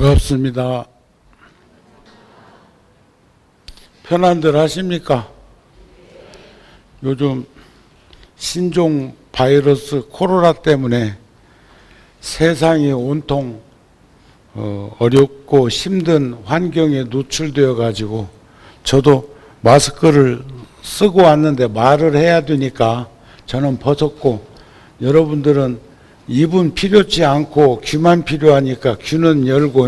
반갑습니다. 편안들 하십니까? 요즘 신종 바이러스 코로나 때문에 세상이 온통 어렵고 힘든 환경에 노출되어 가지고 저도 마스크를 쓰고 왔는데 말을 해야 되니까 저는 벗었고, 여러분들은 입은 필요치 않고 귀만 필요하니까 귀는 열고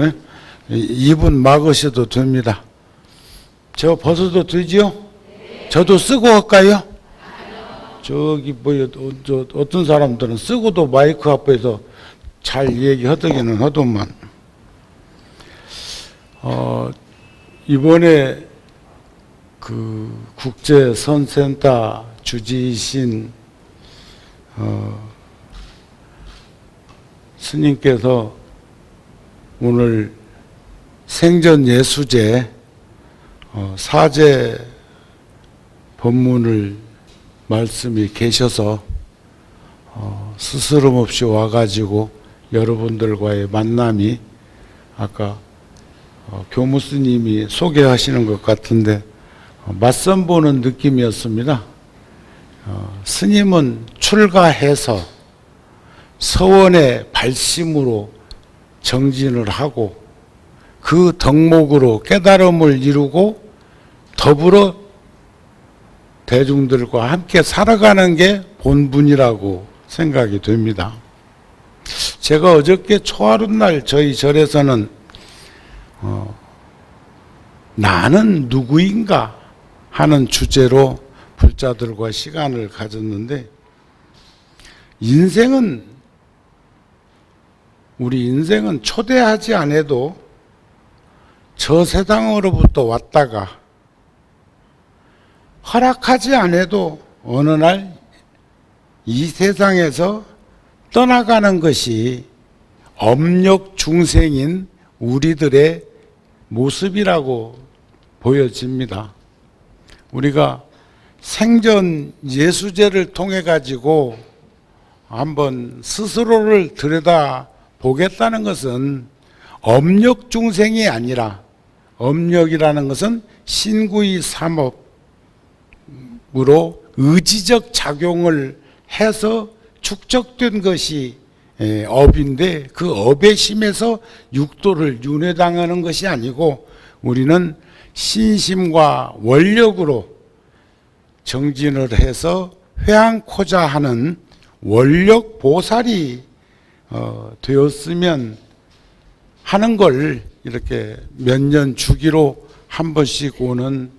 입은 막으셔도 됩니다. 저 벗어도 되지요? 저도 쓰고 할까요? 저기 어떤 사람들은 쓰고도 마이크 앞에서 잘 얘기하더기는 하더만. 이번에 그 국제선센터 주지이신 스님께서 오늘 생전예수제 사제 법문을 말씀이 계셔서 스스럼 없이 와가지고 여러분들과의 만남이 아까 교무스님이 소개하시는 것 같은데 맞선 보는 느낌이었습니다. 스님은 출가해서 서원의 발심으로 정진을 하고 그 덕목으로 깨달음을 이루고 더불어 대중들과 함께 살아가는 게 본분이라고 생각이 됩니다. 제가 어저께 초하룻날 저희 절에서는 나는 누구인가 하는 주제로 불자들과 시간을 가졌는데, 우리 인생은 초대하지 않아도 저 세상으로부터 왔다가 허락하지 않아도 어느 날 이 세상에서 떠나가는 것이 업력 중생인 우리들의 모습이라고 보여집니다. 우리가 생전 예수제를 통해 가지고 한번 스스로를 들여다 보겠다는 것은 업력 중생이 아니라, 업력이라는 것은 신구의 삼업으로 의지적 작용을 해서 축적된 것이 업인데, 그 업의 힘에서 육도를 윤회당하는 것이 아니고 우리는 신심과 원력으로 정진을 해서 회항코자 하는 원력 보살이 되었으면 하는 걸 이렇게 몇 년 주기로 한 번씩 오는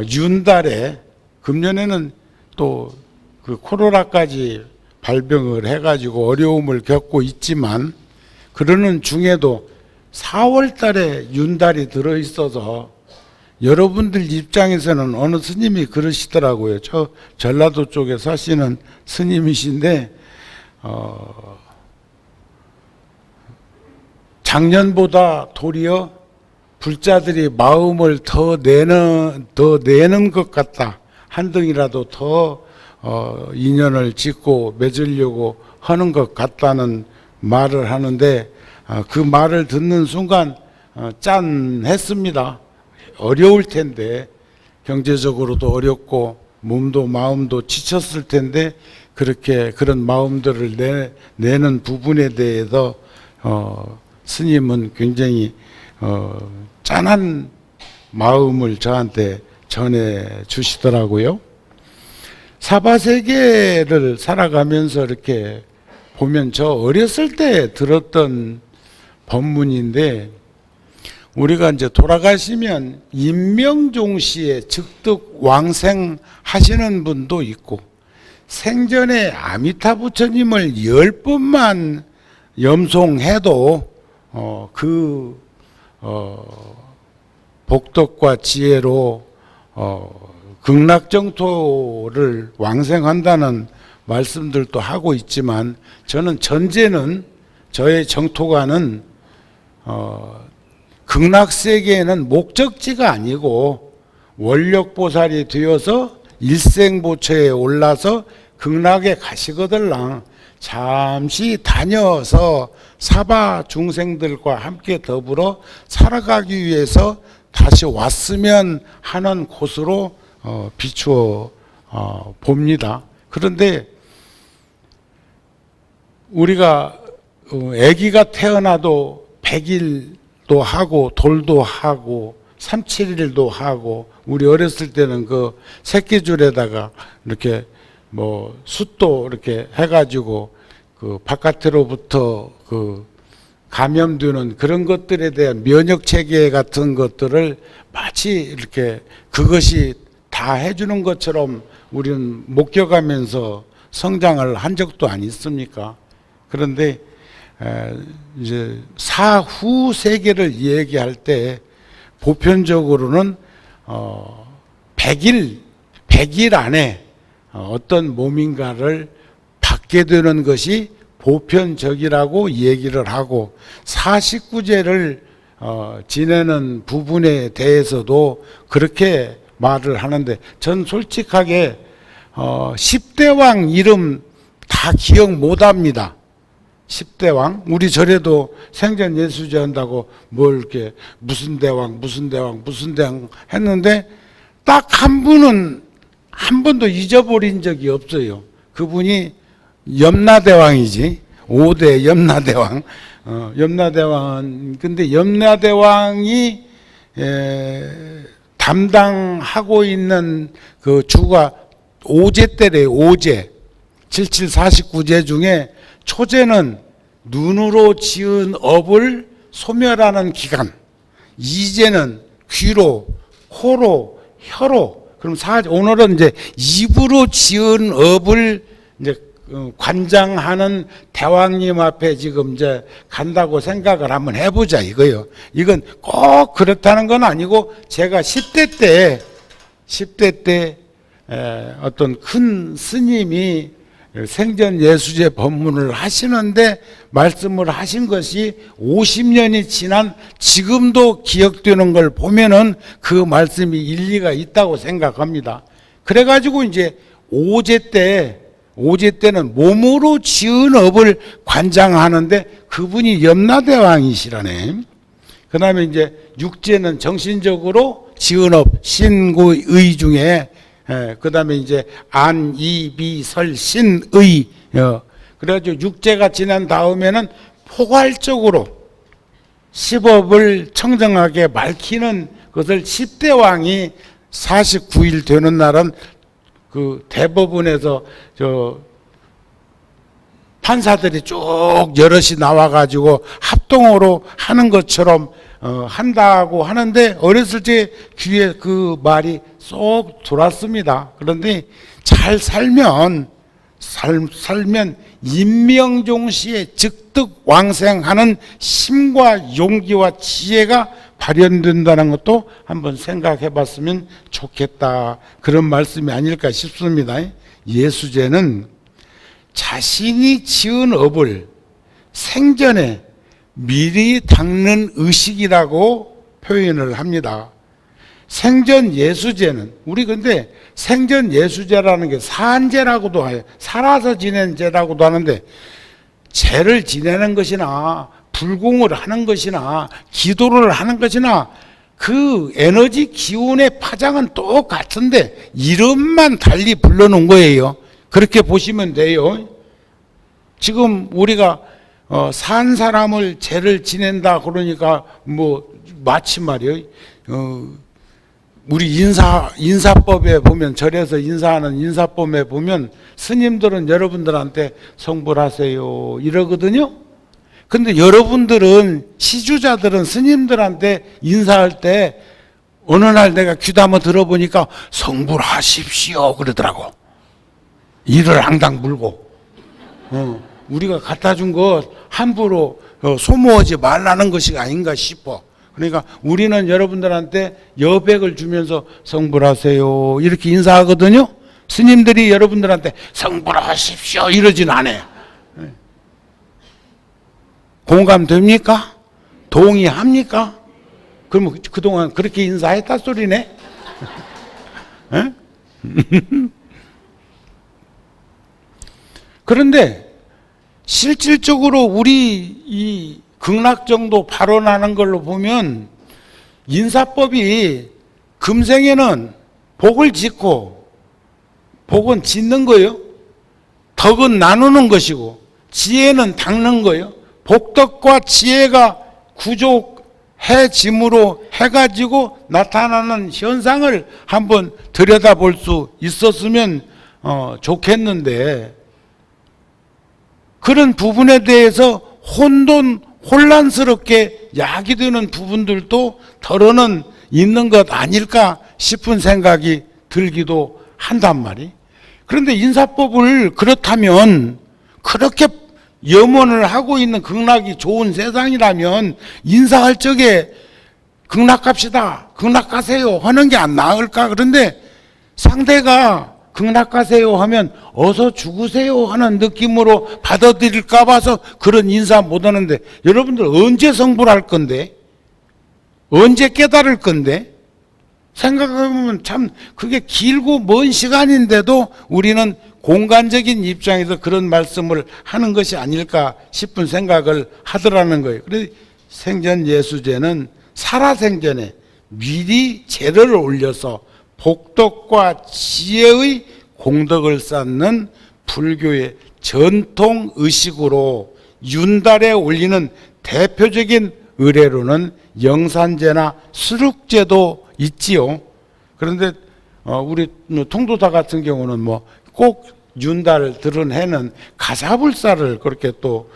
윤달에, 금년에는 또 그 코로나까지 발병을 해가지고 어려움을 겪고 있지만, 그러는 중에도 4월 달에 윤달이 들어있어서 여러분들 입장에서는 어느 스님이 그러시더라고요. 저 전라도 쪽에 사시는 스님이신데 작년보다 도리어 불자들이 마음을 더 내는 것 같다. 한 등이라도 더 인연을 짓고 맺으려고 하는 것 같다는 말을 하는데, 그 말을 듣는 순간 짠했습니다. 어려울 텐데, 경제적으로도 어렵고 몸도 마음도 지쳤을 텐데 그렇게 그런 마음들을 내는 부분에 대해서 스님은 굉장히 짠한 마음을 저한테 전해 주시더라고요. 사바세계를 살아가면서 이렇게 보면 저 어렸을 때 들었던 법문인데, 우리가 이제 돌아가시면 임명종시에 즉득 왕생하시는 분도 있고, 생전에 아미타 부처님을 10번만 염송해도 그 복덕과 지혜로 극락정토를 왕생한다는 말씀들도 하고 있지만, 저는 전제는 저의 정토가는 극락세계에는 목적지가 아니고 원력보살이 되어서 일생보처에 올라서 극락에 가시거들랑 잠시 다녀서 사바 중생들과 함께 더불어 살아가기 위해서 다시 왔으면 하는 곳으로 비추어 봅니다. 그런데 우리가 아기가 태어나도 100일도 하고 돌도 하고 37일도 하고, 우리 어렸을 때는 그 새끼줄에다가 이렇게 뭐 숯도 이렇게 해가지고 그 바깥으로부터 그 감염되는 그런 것들에 대한 면역 체계 같은 것들을 마치 이렇게 그것이 다 해주는 것처럼 우리는 목격하면서 성장을 한 적도 아니습니까? 그런데 이제 사후 세계를 얘기할 때 보편적으로는 100일 안에 어떤 몸인가를 받게 되는 것이 보편적이라고 얘기를 하고, 49제를 지내는 부분에 대해서도 그렇게 말을 하는데, 전 솔직하게 10대 왕 이름 다 기억 못합니다. 10대 왕, 우리 절에도 생전 예수제 한다고 뭘 이렇게 무슨 대왕 했는데 딱 한 분은 한 번도 잊어버린 적이 없어요. 그분이 염라대왕이지. 5대 염라대왕. 염라대왕. 근데 염라대왕이 담당하고 있는 그 주가 오제 때래요. 오제. 7749제 중에 초제는 눈으로 지은 업을 소멸하는 기간, 이제는 귀로, 코로, 혀로, 그럼 오늘은 이제 입으로 지은 업을 이제 관장하는 대왕님 앞에 지금 이제 간다고 생각을 한번 해보자 이거요. 이건 꼭 그렇다는 건 아니고, 제가 10대 때 어떤 큰 스님이 생전 예수제 법문을 하시는데 말씀을 하신 것이 50년이 지난 지금도 기억되는 걸 보면은 그 말씀이 일리가 있다고 생각합니다. 그래가지고 이제 오제 때는 몸으로 지은 업을 관장하는데 그분이 염라대왕이시라네. 그 다음에 이제 육제는 정신적으로 지은 업, 신구의 중에, 그 다음에 이제 안, 이, 비, 설, 신, 의. 그래가지고 육제가 지난 다음에는 포괄적으로 10업을 청정하게 밝히는 것을 10대 왕이 49일 되는 날은 그 대법원에서 판사들이 쭉 여럿이 나와가지고 합동으로 하는 것처럼 한다고 하는데, 어렸을 때 귀에 그 말이 쏙 돌았습니다. 그런데 잘 살면 임명종시에 즉득 왕생하는 힘과 용기와 지혜가 발현된다는 것도 한번 생각해 봤으면 좋겠다, 그런 말씀이 아닐까 싶습니다. 예수제는 자신이 지은 업을 생전에 미리 닦는 의식이라고 표현을 합니다. 생전 예수제는, 우리 근데 생전 예수제라는 게 산제라고도 해요. 살아서 지낸 제라고도 하는데, 제를 지내는 것이나 불공을 하는 것이나 기도를 하는 것이나 그 에너지 기운의 파장은 똑같은데 이름만 달리 불러놓은 거예요. 그렇게 보시면 돼요. 지금 우리가 산 사람을 제를 지낸다 그러니까 뭐 마치 말이에요. 우리 인사법에 보면, 절에서 인사하는 인사법에 보면 스님들은 여러분들한테 성불하세요 이러거든요. 근데 여러분들은, 시주자들은 스님들한테 인사할 때 어느 날 내가 귀담아 들어보니까 성불하십시오 그러더라고. 이를 앙당 물고. 우리가 갖다 준 것 함부로 소모하지 말라는 것이 아닌가 싶어. 그러니까 우리는 여러분들한테 여백을 주면서 성불하세요 이렇게 인사하거든요. 스님들이 여러분들한테 성불하십시오 이러진 않아요. 공감됩니까? 동의합니까? 그러면 그동안 그렇게 인사했다 소리네. 그런데 실질적으로 우리 이 극락정도 발언하는 걸로 보면 인사법이 금생에는 복을 짓고, 복은 짓는 거예요. 덕은 나누는 것이고 지혜는 닦는 거예요. 복덕과 지혜가 구족해짐으로 해가지고 나타나는 현상을 한번 들여다볼 수 있었으면 좋겠는데, 그런 부분에 대해서 혼란스럽게 야기되는 부분들도 덜어는 있는 것 아닐까 싶은 생각이 들기도 한단 말이. 그런데 인사법을 그렇다면, 그렇게 염원을 하고 있는 극락이 좋은 세상이라면 인사할 적에 극락갑시다, 극락가세요 하는 게 안 나을까? 그런데 상대가 극락가세요 하면 어서 죽으세요 하는 느낌으로 받아들일까 봐서 그런 인사 못 하는데, 여러분들 언제 성불할 건데? 언제 깨달을 건데? 생각해보면 참 그게 길고 먼 시간인데도 우리는 공간적인 입장에서 그런 말씀을 하는 것이 아닐까 싶은 생각을 하더라는 거예요. 그래서 생전예수제는 살아생전에 미리 제를 올려서 복덕과 지혜의 공덕을 쌓는 불교의 전통 의식으로 윤달에 올리는 대표적인 의례로는 영산제나 수륙제도 있지요. 그런데 우리 통도사 같은 경우는 뭐 꼭 윤달 들은 해는 가사불사를 그렇게 또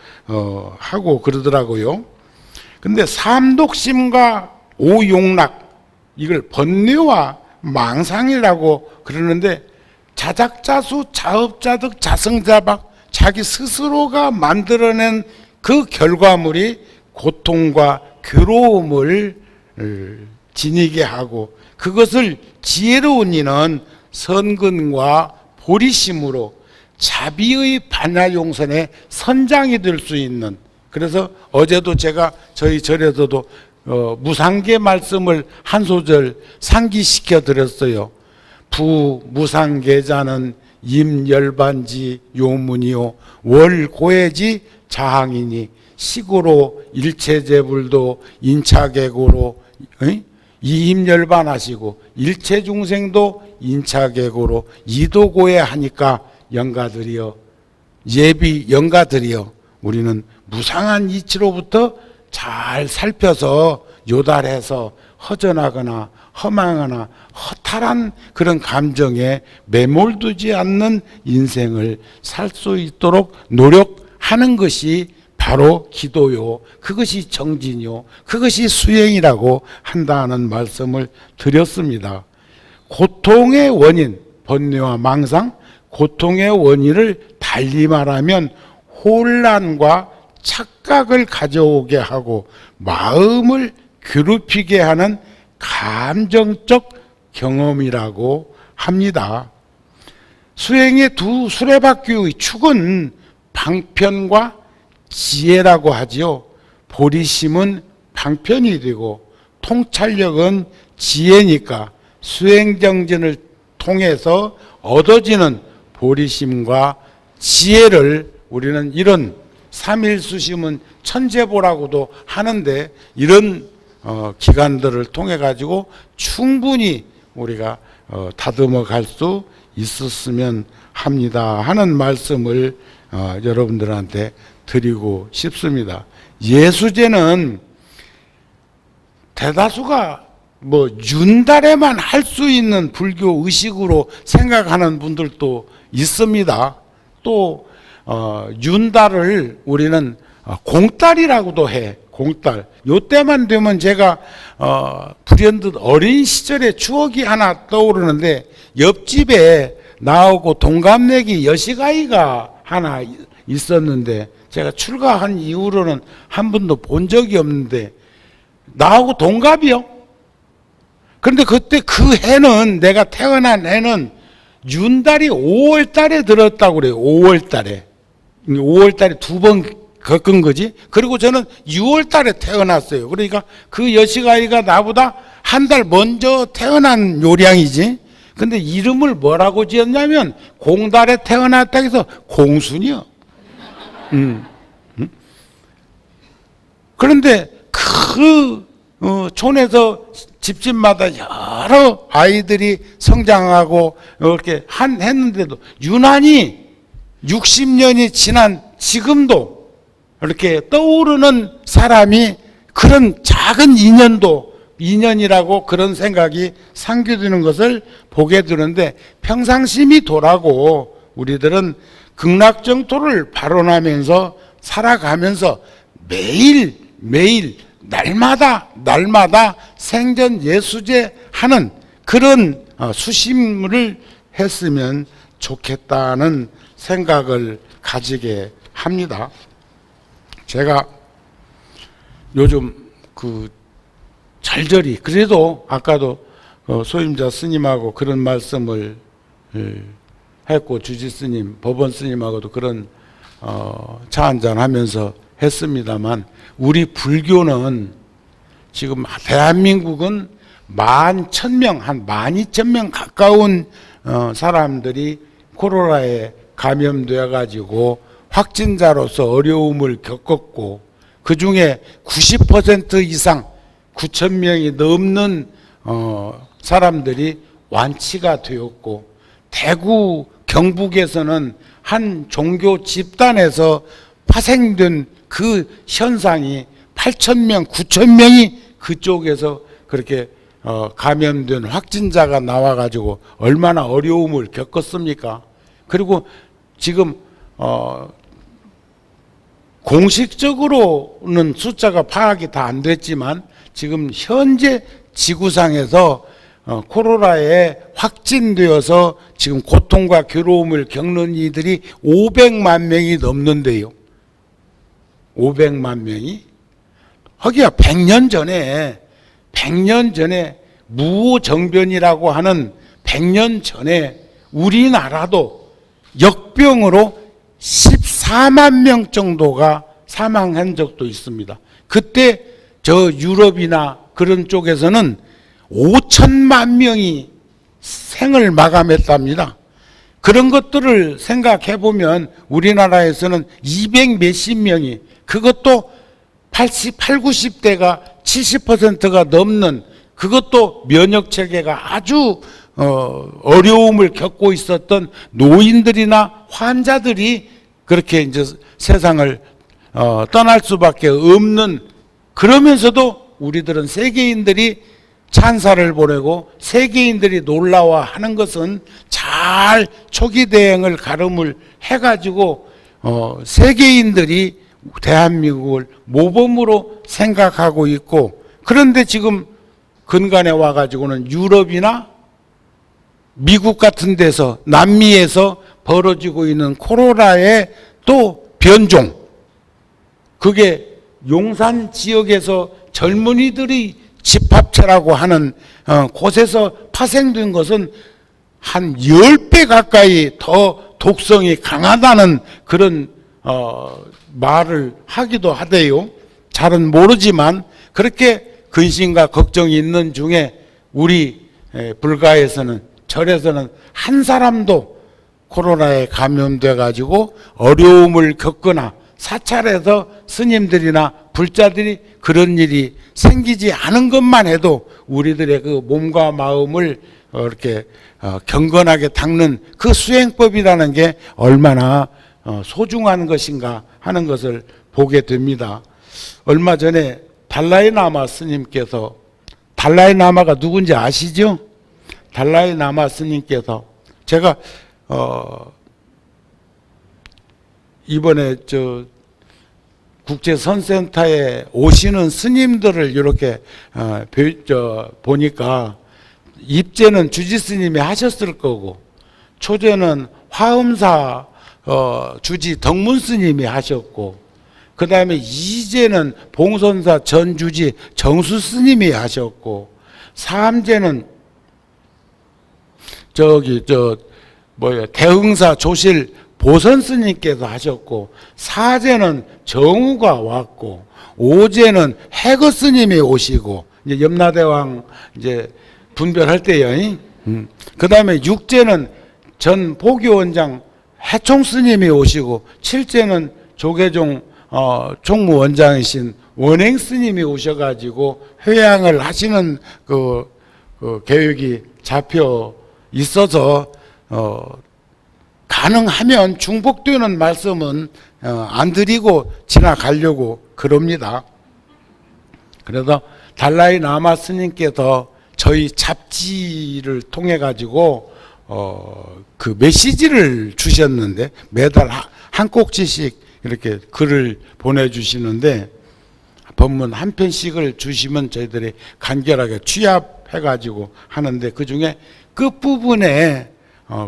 하고 그러더라고요. 근데 삼독심과 오용락, 이걸 번뇌와 망상이라고 그러는데, 자작자수 자업자득 자성자박, 자기 스스로가 만들어낸 그 결과물이 고통과 괴로움을 지니게 하고, 그것을 지혜로운 이는 선근과 보리심으로 자비의 반야용선의 선장이 될 수 있는, 그래서 어제도 제가 저희 절에서도 무상계 말씀을 한 소절 상기시켜 드렸어요. 부무상계자는 임열반지 요문이요 월고해지 자항이니 식으로 일체재불도 인차계고로 이임열반하시고 일체중생도 인차계고로 이도고해하니까 영가들이여, 예비 영가들이여, 우리는 무상한 이치로부터 잘 살펴서 요달해서 허전하거나 허망하거나 허탈한 그런 감정에 매몰되지 않는 인생을 살 수 있도록 노력하는 것이 바로 기도요, 그것이 정진요, 그것이 수행이라고 한다는 말씀을 드렸습니다. 고통의 원인, 번뇌와 망상, 고통의 원인을 달리 말하면 혼란과 착각을 가져오게 하고 마음을 괴롭히게 하는 감정적 경험이라고 합니다. 수행의 두 수레바퀴의 축은 방편과 지혜라고 하지요. 보리심은 방편이 되고 통찰력은 지혜니까 수행정진을 통해서 얻어지는 보리심과 지혜를 우리는 이런 삼일수심은 천재보라고도 하는데, 이런 기간들을 통해 가지고 충분히 우리가 다듬어 갈 수 있었으면 합니다 하는 말씀을 여러분들한테 드리고 싶습니다. 예수제는 대다수가 뭐 윤달에만 할 수 있는 불교 의식으로 생각하는 분들도 있습니다. 또 윤달을 우리는 공달이라고도 해. 공달. 요때만 되면 제가 불현듯 어린 시절의 추억이 하나 떠오르는데, 옆집에 나오고 동갑내기 여시가이가 하나 있었는데, 제가 출가한 이후로는 한 번도 본 적이 없는데, 나하고 동갑이요. 그런데 그때 그 해는, 내가 태어난 해는 윤달이 5월 달에 들었다고 그래요. 5월 달에. 5월 달에 두 번 겪은 거지. 그리고 저는 6월 달에 태어났어요. 그러니까 그 여시가이가 나보다 한 달 먼저 태어난 요량이지. 근데 이름을 뭐라고 지었냐면, 공달에 태어났다 해서 공순이요. 그런데 그 촌에서 집집마다 여러 아이들이 성장하고 이렇게 했는데도 유난히 60년이 지난 지금도 이렇게 떠오르는 사람이 그런 작은 인연이라고 그런 생각이 상기되는 것을 보게 되는데, 평상심이 도라고 우리들은 극락정토를 발언하면서 살아가면서 매일 날마다 생전 예수제 하는 그런 수심을 했으면 좋겠다는 생각을 가지게 합니다. 제가 요즘 절절히, 그래도 아까도 소임자 스님하고 그런 말씀을 했고, 주지 스님, 법원 스님하고도 그런 차 한잔 하면서 했습니다만, 우리 불교는 지금 대한민국은 11,000명, 한 12,000명 가까운 사람들이 코로나에 감염되어 가지고 확진자로서 어려움을 겪었고, 그 중에 90% 이상 9,000명이 넘는 사람들이 완치가 되었고, 대구 경북에서는 한 종교 집단에서 파생된 그 현상이 8,000명, 9,000명이 그쪽에서 그렇게 감염된 확진자가 나와가지고 얼마나 어려움을 겪었습니까? 그리고 지금 공식적으로는 숫자가 파악이 다 안 됐지만, 지금 현재 지구상에서 코로나에 확진되어서 지금 고통과 괴로움을 겪는 이들이 500만 명이 넘는데요. 500만 명이? 하기야 100년 전에 무호정변이라고 하는 100년 전에 우리나라도 역병으로 14만 명 정도가 사망한 적도 있습니다. 그때 저 유럽이나 그런 쪽에서는 5천만 명이 생을 마감했답니다. 그런 것들을 생각해 보면 우리나라에서는 200 몇십 명이, 그것도 80, 90대가 70%가 넘는, 그것도 면역 체계가 아주 어려움을 겪고 있었던 노인들이나 환자들이 그렇게 이제 세상을 떠날 수밖에 없는, 그러면서도 우리들은 세계인들이 찬사를 보내고 세계인들이 놀라워하는 것은 잘 초기 대응을 가름을 해가지고 세계인들이 대한민국을 모범으로 생각하고 있고, 그런데 지금 근간에 와가지고는 유럽이나 미국 같은 데서, 남미에서 벌어지고 있는 코로나의 또 변종, 그게 용산 지역에서 젊은이들이 집합체라고 하는 곳에서 파생된 것은 한 10배 가까이 더 독성이 강하다는 그런 말을 하기도 하대요. 잘은 모르지만 그렇게 근심과 걱정이 있는 중에 우리 불가에서는, 절에서는 한 사람도 코로나에 감염돼 가지고 어려움을 겪거나 사찰에서 스님들이나 불자들이 그런 일이 생기지 않은 것만 해도 우리들의 그 몸과 마음을 이렇게 경건하게 닦는 그 수행법이라는 게 얼마나 소중한 것인가 하는 것을 보게 됩니다. 얼마 전에 달라이라마 스님께서, 달라이라마가 누군지 아시죠? 달라이라마 스님께서, 제가 이번에 국제선센터에 오시는 스님들을 이렇게 보니까, 입제는 주지 스님이 하셨을 거고, 초제는 화엄사 주지 덕문 스님이 하셨고, 그 다음에 이제는 봉선사 전주지 정수 스님이 하셨고, 삼제는 대흥사 조실 보선 스님께서 하셨고, 사제는 정우가 왔고, 오제는 해거 스님이 오시고, 이제 염라대왕 이제 분별할 때요. 그 다음에 육제는 전 보기원장 해총 스님이 오시고, 칠제는 조계종 총무원장이신 원행 스님이 오셔가지고 회양을 하시는 그 계획이 잡혀 있어서 가능하면 중복되는 말씀은 안 드리고 지나가려고 그럽니다. 그래서 달라이 라마 스님께서 저희 잡지를 통해 가지고 그 메시지를 주셨는데 매달 한 꼭지씩 이렇게 글을 보내주시는데 법문 한 편씩을 주시면 저희들이 간결하게 취합해 가지고 하는데 그 중에 끝부분에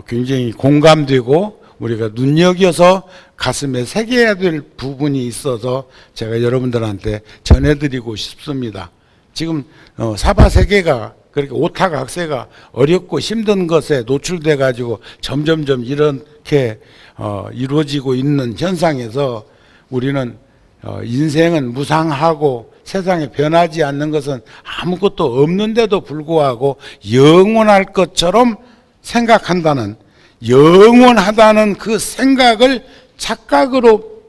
굉장히 공감되고 우리가 눈여겨서 가슴에 새겨야 될 부분이 있어서 제가 여러분들한테 전해드리고 싶습니다. 지금 사바세계가 그렇게 오타각세가 어렵고 힘든 것에 노출돼 가지고 점점점 이렇게 이루어지고 있는 현상에서 우리는 인생은 무상하고 세상에 변하지 않는 것은 아무것도 없는데도 불구하고 영원할 것처럼 생각한다는, 영원하다는 그 생각을 착각으로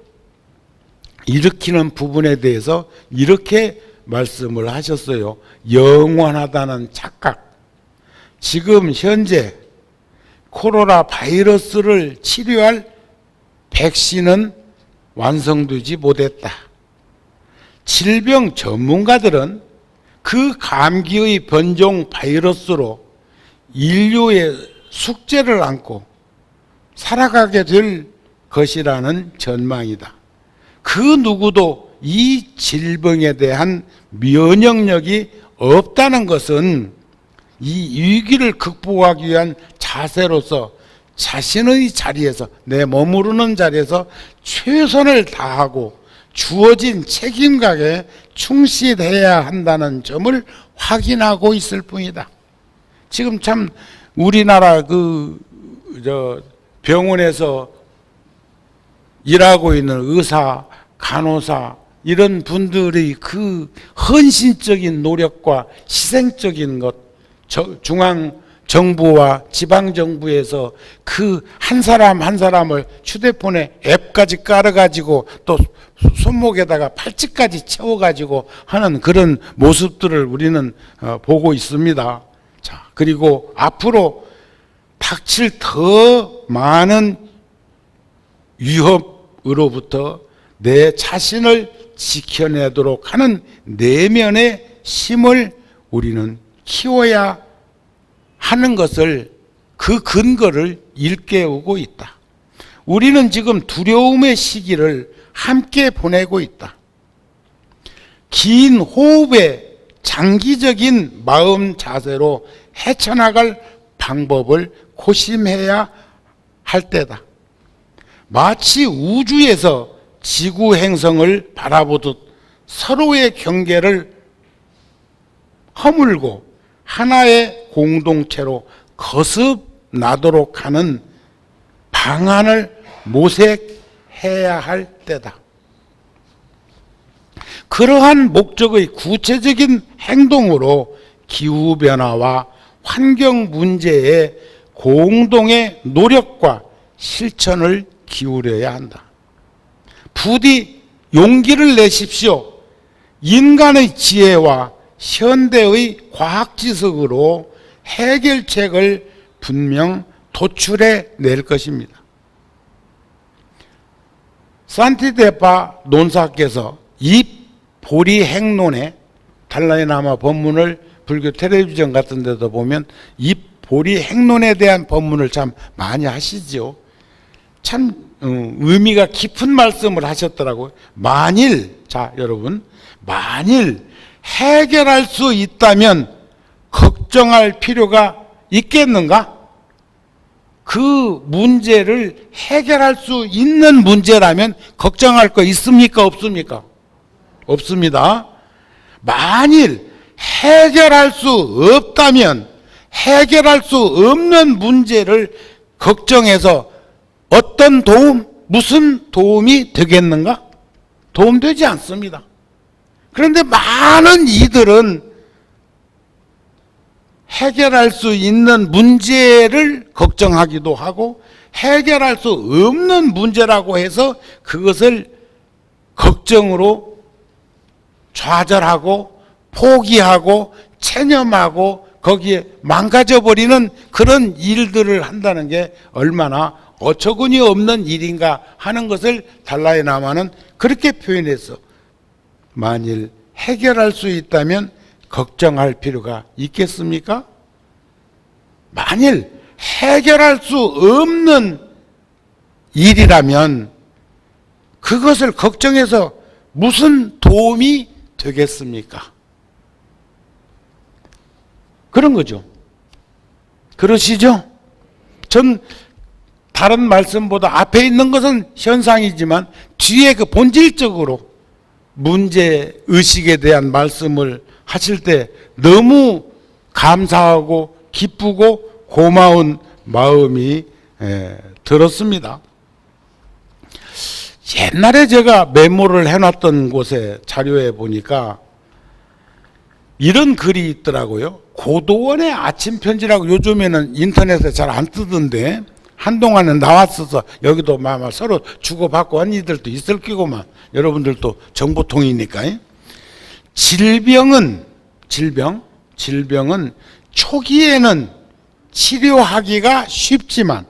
일으키는 부분에 대해서 이렇게 말씀을 하셨어요. 영원하다는 착각. 지금 현재 코로나 바이러스를 치료할 백신은 완성되지 못했다. 질병 전문가들은 그 감기의 변종 바이러스로 인류의 숙제를 안고 살아가게 될 것이라는 전망이다. 그 누구도 이 질병에 대한 면역력이 없다는 것은 이 위기를 극복하기 위한 자세로서 자신의 자리에서, 내 머무르는 자리에서 최선을 다하고 주어진 책임감에 충실해야 한다는 점을 확인하고 있을 뿐이다. 지금 참 우리나라 병원에서 일하고 있는 의사, 간호사 이런 분들의 그 헌신적인 노력과 희생적인 것, 중앙 정부와 지방 정부에서 그 한 사람 한 사람을 휴대폰에 앱까지 깔아가지고 또 손목에다가 팔찌까지 채워가지고 하는 그런 모습들을 우리는 보고 있습니다. 자, 그리고 앞으로 닥칠 더 많은 위협으로부터 내 자신을 지켜내도록 하는 내면의 힘을 우리는 키워야 하는 것을, 그 근거를 일깨우고 있다. 우리는 지금 두려움의 시기를 함께 보내고 있다. 긴 호흡의 장기적인 마음 자세로 헤쳐나갈 방법을 고심해야 할 때다. 마치 우주에서 지구 행성을 바라보듯 서로의 경계를 허물고 하나의 공동체로 거듭나도록 하는 방안을 모색해야 할 때다. 그러한 목적의 구체적인 행동으로 기후변화와 환경 문제에 공동의 노력과 실천을 기울여야 한다. 부디 용기를 내십시오. 인간의 지혜와 현대의 과학지식으로 해결책을 분명 도출해 낼 것입니다. 산티데파 논사께서 이 보리 행론에, 달라이라마 법문을 불교 텔레비전 같은 데도 보면 이 보리 행론에 대한 법문을 참 많이 하시죠. 참 의미가 깊은 말씀을 하셨더라고요. 만일, 자 여러분, 만일 해결할 수 있다면 걱정할 필요가 있겠는가? 그 문제를 해결할 수 있는 문제라면 걱정할 거 있습니까? 없습니까? 없습니다. 만일 해결할 수 없다면 해결할 수 없는 문제를 걱정해서 어떤 도움, 무슨 도움이 되겠는가? 도움되지 않습니다. 그런데 많은 이들은 해결할 수 있는 문제를 걱정하기도 하고 해결할 수 없는 문제라고 해서 그것을 걱정으로 좌절하고 포기하고 체념하고 거기에 망가져버리는 그런 일들을 한다는 게 얼마나 어처구니 없는 일인가 하는 것을 달라이라마는 그렇게 표현해서 만일 해결할 수 있다면 걱정할 필요가 있겠습니까? 만일 해결할 수 없는 일이라면 그것을 걱정해서 무슨 도움이 되겠습니까? 그런 거죠. 그러시죠? 전 다른 말씀보다 앞에 있는 것은 현상이지만 뒤에 그 본질적으로 문제의식에 대한 말씀을 하실 때 너무 감사하고 기쁘고 고마운 마음이 들었습니다. 옛날에 제가 메모를 해놨던 곳에 자료에 보니까 이런 글이 있더라고요. 고도원의 아침 편지라고 요즘에는 인터넷에 잘 안 뜨던데 한동안은 나왔어서 여기도 막 서로 주고받고 한 이들도 있을 끼고만 여러분들도 정보통이니까. 질병은 초기에는 치료하기가 쉽지만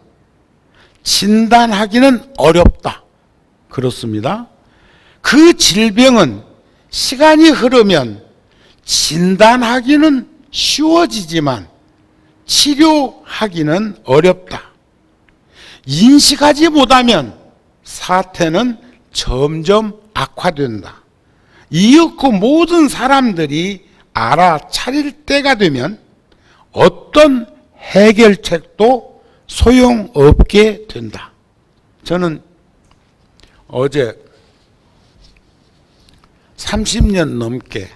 진단하기는 어렵다. 그렇습니다. 그 질병은 시간이 흐르면 진단하기는 쉬워지지만 치료하기는 어렵다. 인식하지 못하면 사태는 점점 악화된다. 이윽고 모든 사람들이 알아차릴 때가 되면 어떤 해결책도 소용없게 된다. 저는 어제 30년 넘게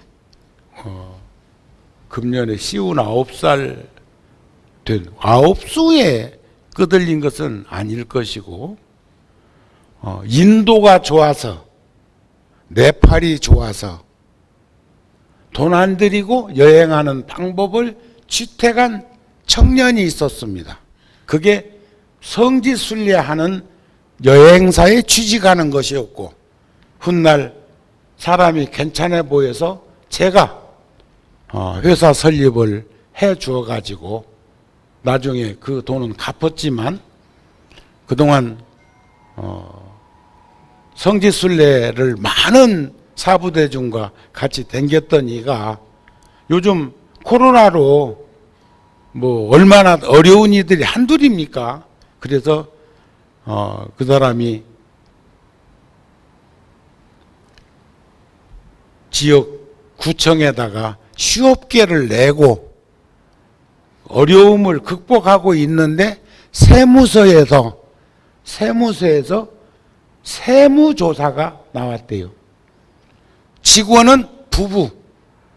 금년에 59살 된 아홉수에 끄들린 것은 아닐 것이고 인도가 좋아서 네팔이 좋아서 돈 안 들이고 여행하는 방법을 취택한 청년이 있었습니다. 그게 성지순례하는 여행사에 취직하는 것이었고 훗날 사람이 괜찮아 보여서 제가 회사 설립을 해 주어 가지고 나중에 그 돈은 갚았지만 그동안 성지순례를 많은 사부대중과 같이 댕겼던 이가 요즘 코로나로 뭐 얼마나 어려운 이들이 한둘입니까? 그래서 그 사람이 지역 구청에다가 휴업계를 내고 어려움을 극복하고 있는데 세무서에서 세무조사가 나왔대요. 직원은 부부,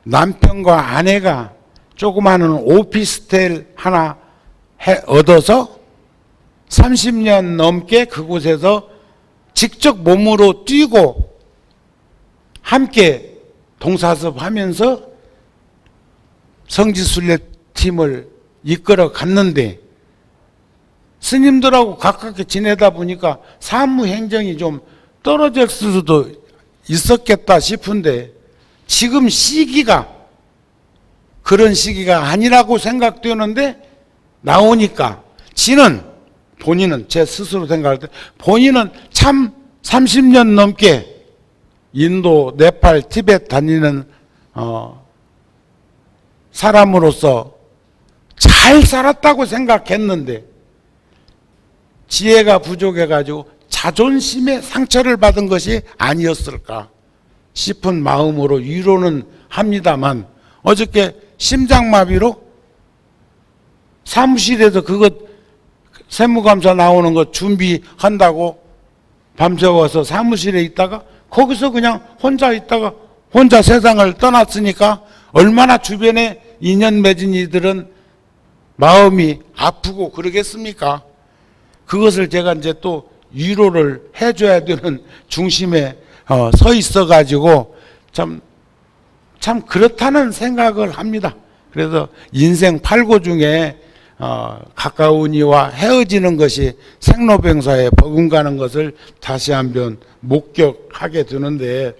남편과 아내가 조그마한 오피스텔 하나 얻어서 30년 넘게 그곳에서 직접 몸으로 뛰고 함께 동사섭하면서 성지순례 팀을 이끌어 갔는데 스님들하고 가깝게 지내다 보니까 사무 행정이 좀 떨어질 수도 있었겠다 싶은데 지금 시기가 그런 시기가 아니라고 생각되는데 나오니까 본인은 제 스스로 생각할 때 본인은 참 30년 넘게 인도, 네팔, 티벳 다니는 사람으로서 잘 살았다고 생각했는데 지혜가 부족해가지고 자존심에 상처를 받은 것이 아니었을까 싶은 마음으로 위로는 합니다만 어저께 심장마비로 사무실에서 그것 세무감사 나오는 거 준비한다고 밤새워서 사무실에 있다가 거기서 그냥 혼자 있다가 혼자 세상을 떠났으니까 얼마나 주변에 인연 맺은 이들은 마음이 아프고 그러겠습니까? 그것을 제가 이제 또 위로를 해줘야 되는 중심에 서 있어가지고 참 그렇다는 생각을 합니다. 그래서 인생 8고 중에 가까운 이와 헤어지는 것이 생로병사에 버금가는 것을 다시 한번 목격하게 되는데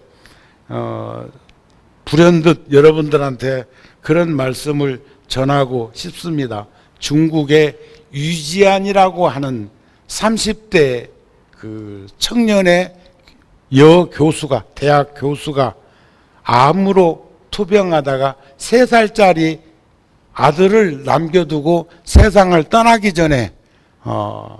불현듯 여러분들한테 그런 말씀을 전하고 싶습니다. 중국의 유지안이라고 하는 30대 그 청년의 여교수가, 대학 교수가 암으로 투병하다가 3살짜리 아들을 남겨두고 세상을 떠나기 전에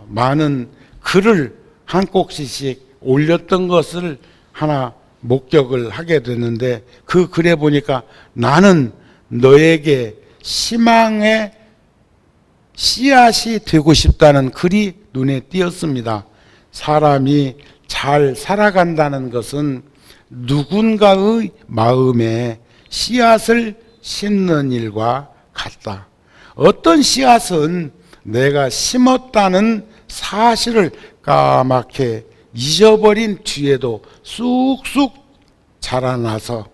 많은 글을 한 꼭지씩 올렸던 것을 하나 목격을 하게 됐는데, 그 글에 보니까 나는 너에게 희망의 씨앗이 되고 싶다는 글이 눈에 띄었습니다. 사람이 잘 살아간다는 것은 누군가의 마음에 씨앗을 심는 일과 같다. 어떤 씨앗은 내가 심었다는 사실을 까맣게 잊어버린 뒤에도 쑥쑥 자라나서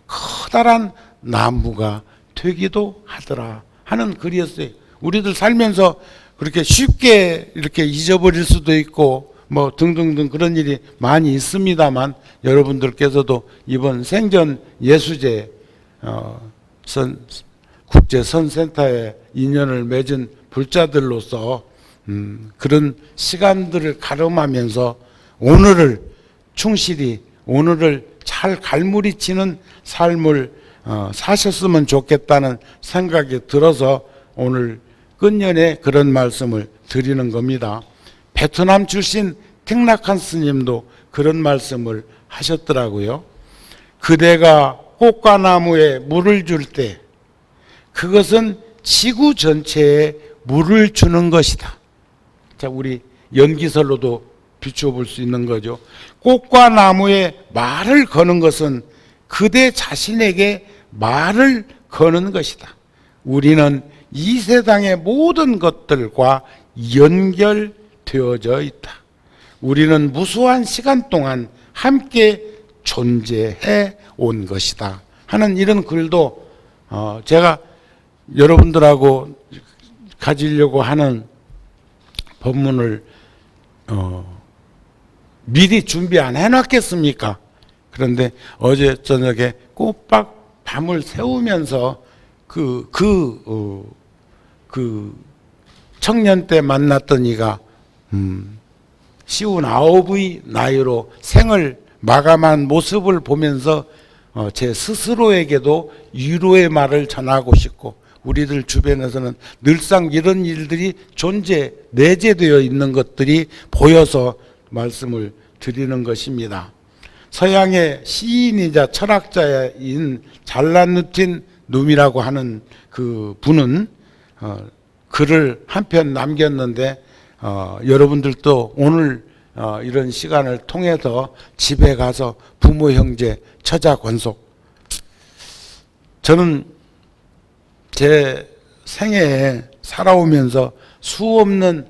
커다란 나무가 되기도 하더라 하는 글이었어요. 우리들 살면서 그렇게 쉽게 이렇게 잊어버릴 수도 있고 뭐 등등등 그런 일이 많이 있습니다만, 여러분들께서도 이번 생전 예수제 국제선센터에 인연을 맺은 불자들로서 그런 시간들을 가름하면서 오늘을 충실히, 오늘을 잘 갈무리치는 삶을 사셨으면 좋겠다는 생각이 들어서 오늘 끝년에 그런 말씀을 드리는 겁니다. 베트남 출신 틱낙한 스님도 그런 말씀을 하셨더라고요. 그대가 꽃과 나무에 물을 줄 때 그것은 지구 전체에 물을 주는 것이다. 자, 우리 연기설로도 비춰볼 수 있는 거죠. 꽃과 나무에 말을 거는 것은 그대 자신에게 말을 거는 것이다. 우리는 이 세상의 모든 것들과 연결되어져 있다. 우리는 무수한 시간 동안 함께 존재해 온 것이다 하는 이런 글도 제가 여러분들하고 가지려고 하는 법문을 미리 준비 안 해놨겠습니까? 그런데 어제 저녁에 꼬박 밤을 새우면서 그 청년 때 만났던 이가 59의 나이로 생을 마감한 모습을 보면서 제 스스로에게도 위로의 말을 전하고 싶고, 우리들 주변에서는 늘상 이런 일들이 내재되어 있는 것들이 보여서 말씀을 드리는 것입니다. 서양의 시인이자 철학자인 잘라누틴 눔이라고 하는 그 분은 글을 한 편 남겼는데, 여러분들도 오늘 이런 시간을 통해서 집에 가서 부모, 형제, 처자, 권속, 저는 제 생애에 살아오면서 수없는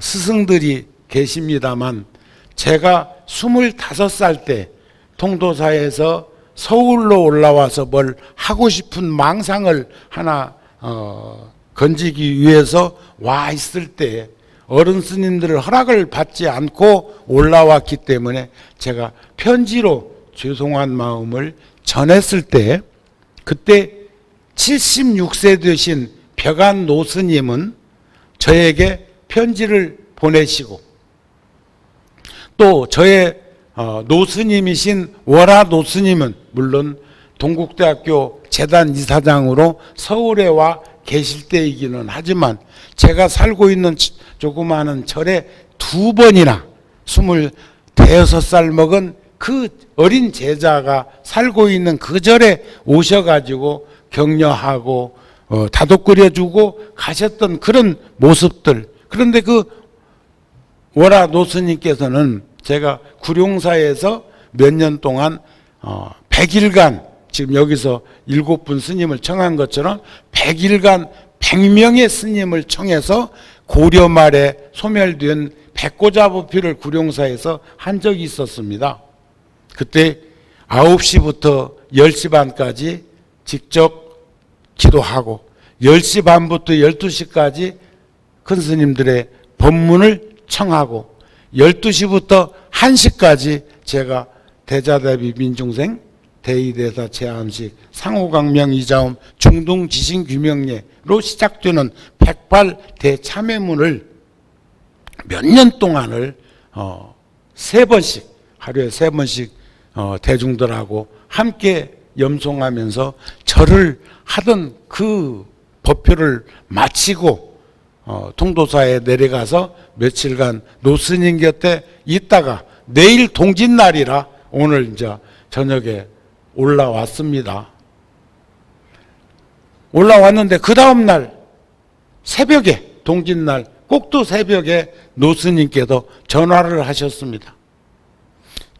스승들이 계십니다만, 제가 25살 때 통도사에서 서울로 올라와서 뭘 하고 싶은 망상을 하나 건지기 위해서 와 있을 때 어른 스님들의 허락을 받지 않고 올라왔기 때문에 제가 편지로 죄송한 마음을 전했을 때, 그때 76세 되신 벽안 노스님은 저에게 편지를 보내시고, 또 저의 노스님이신 월화 노스님은 물론 동국대학교 재단 이사장으로 서울에 와 계실 때이기는 하지만, 제가 살고 있는 조그마한 절에 2번이나 25살 먹은 그 어린 제자가 살고 있는 그 절에 오셔가지고 격려하고 다독거려주고 가셨던 그런 모습들. 그런데 그 월화 노스님께서는 제가 구룡사에서 몇 년 동안 100일간, 지금 여기서 7분 스님을 청한 것처럼 100일간 100명의 스님을 청해서 고려 말에 소멸된 백고자부피를 구룡사에서 한 적이 있었습니다. 그때 9시부터 10시 반까지 직접 기도하고 10시 반부터 12시까지 큰 스님들의 법문을 청하고 12시부터 1시까지 제가 대자대비 민중생 대의대사 제한식 상호강명 이자음 중동지신규명례로 시작되는 108대참회문을 몇 년 동안을 3번씩 하루에 3번씩 대중들하고 함께 염송하면서 절을 하던 그 법표를 마치고 통도사에 내려가서 며칠간 노스님 곁에 있다가 내일 동짓날이라 오늘 이제 저녁에 올라왔습니다. 올라왔는데 그 다음날 새벽에 동짓날 꼭두 새벽에 노스님께서 전화를 하셨습니다.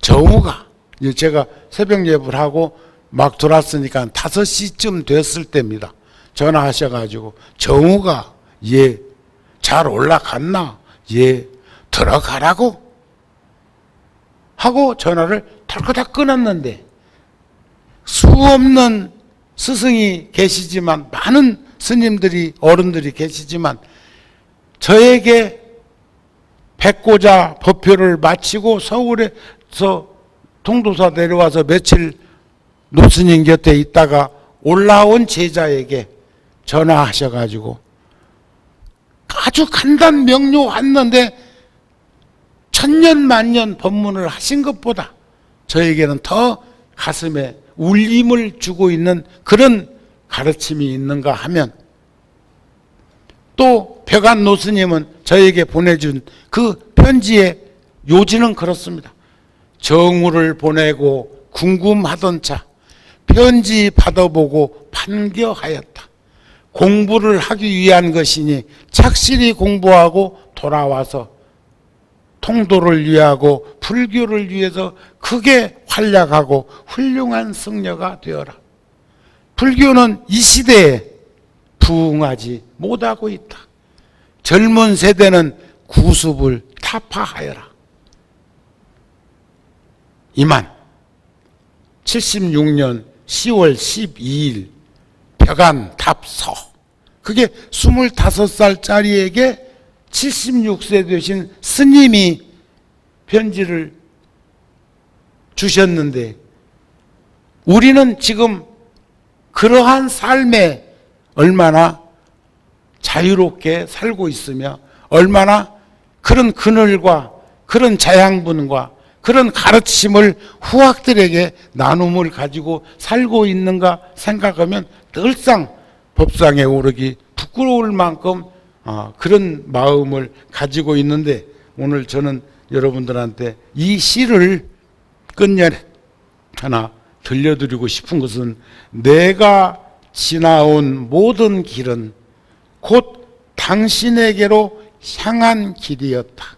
정우가 제가 새벽 예불 하고 막 들어왔으니까 5시쯤 됐을 때입니다. 전화하셔가지고 정우가 예 잘 올라갔나? 예 들어가라고 하고 전화를 털커덕 끊었는데 수 없는 스승이 계시지만 많은 스님들이 어른들이 계시지만 저에게 백고자 법표를 마치고 서울에서 통도사 내려와서 며칠 노스님 곁에 있다가 올라온 제자에게 전화하셔가지고 아주 간단 명료했는데 천년만년 법문을 하신 것보다 저에게는 더 가슴에 울림을 주고 있는 그런 가르침이 있는가 하면 또 벽안 노스님은 저에게 보내준 그 편지의 요지는 그렇습니다. 정우를 보내고 궁금하던 차 편지 받아보고 판교하였다. 공부를 하기 위한 것이니 착실히 공부하고 돌아와서 통도를 위하고 불교를 위해서 크게 활약하고 훌륭한 승려가 되어라. 불교는 이 시대에 부응하지 못하고 있다. 젊은 세대는 구습을 타파하여라. 이만 76년 10월 12일 벽안 답서. 그게 25살짜리에게 76세 되신 스님이 편지를 주셨는데 우리는 지금 그러한 삶에 얼마나 자유롭게 살고 있으며 얼마나 그런 그늘과 그런 자양분과 그런 가르침을 후학들에게 나눔을 가지고 살고 있는가 생각하면 늘상 법상에 오르기 부끄러울 만큼 그런 마음을 가지고 있는데 오늘 저는 여러분들한테 이 시를 끝년에 하나 들려드리고 싶은 것은 내가 지나온 모든 길은 곧 당신에게로 향한 길이었다.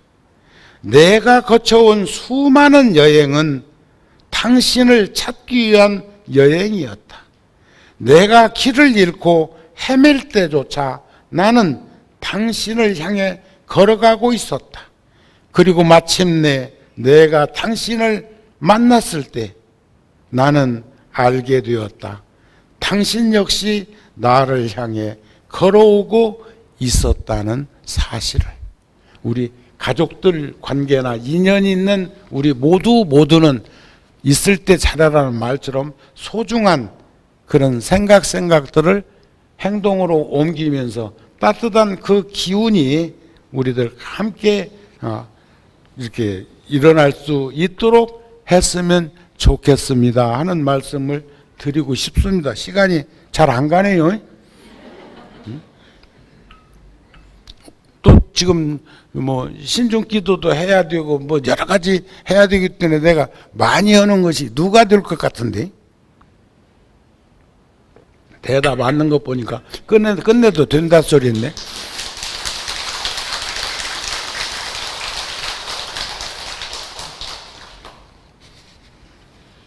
내가 거쳐온 수많은 여행은 당신을 찾기 위한 여행이었다. 내가 길을 잃고 헤맬 때조차 나는 당신을 향해 걸어가고 있었다. 그리고 마침내 내가 당신을 만났을 때 나는 알게 되었다. 당신 역시 나를 향해 걸어오고 있었다는 사실을. 우리 가족들 관계나 인연이 있는 우리 모두는 있을 때 잘하라는 말처럼 소중한 그런 생각들을 행동으로 옮기면서 따뜻한 그 기운이 우리들 함께 이렇게 일어날 수 있도록 했으면 좋겠습니다 하는 말씀을 드리고 싶습니다. 시간이 잘 안 가네요. 또 지금 뭐 신중기도도 해야 되고 뭐 여러 가지 해야 되기 때문에 내가 많이 하는 것이 누가 될 것 같은데 대답 안는 것 보니까 끝내도 된다 소리 했네.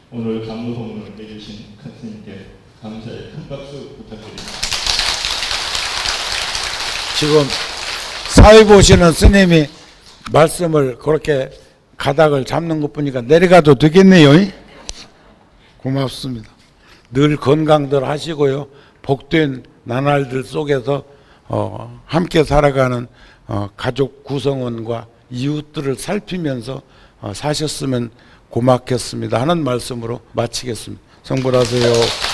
오늘 강도 법문을 해주신 큰 스님께 감사의 큰 박수 부탁드립니다. 지금 사회 보시는 스님이 말씀을 그렇게 가닥을 잡는 것 보니까 내려가도 되겠네요. 고맙습니다. 늘 건강들 하시고요. 복된 나날들 속에서 함께 살아가는 가족 구성원과 이웃들을 살피면서 사셨으면 고맙겠습니다 하는 말씀으로 마치겠습니다. 성불하세요.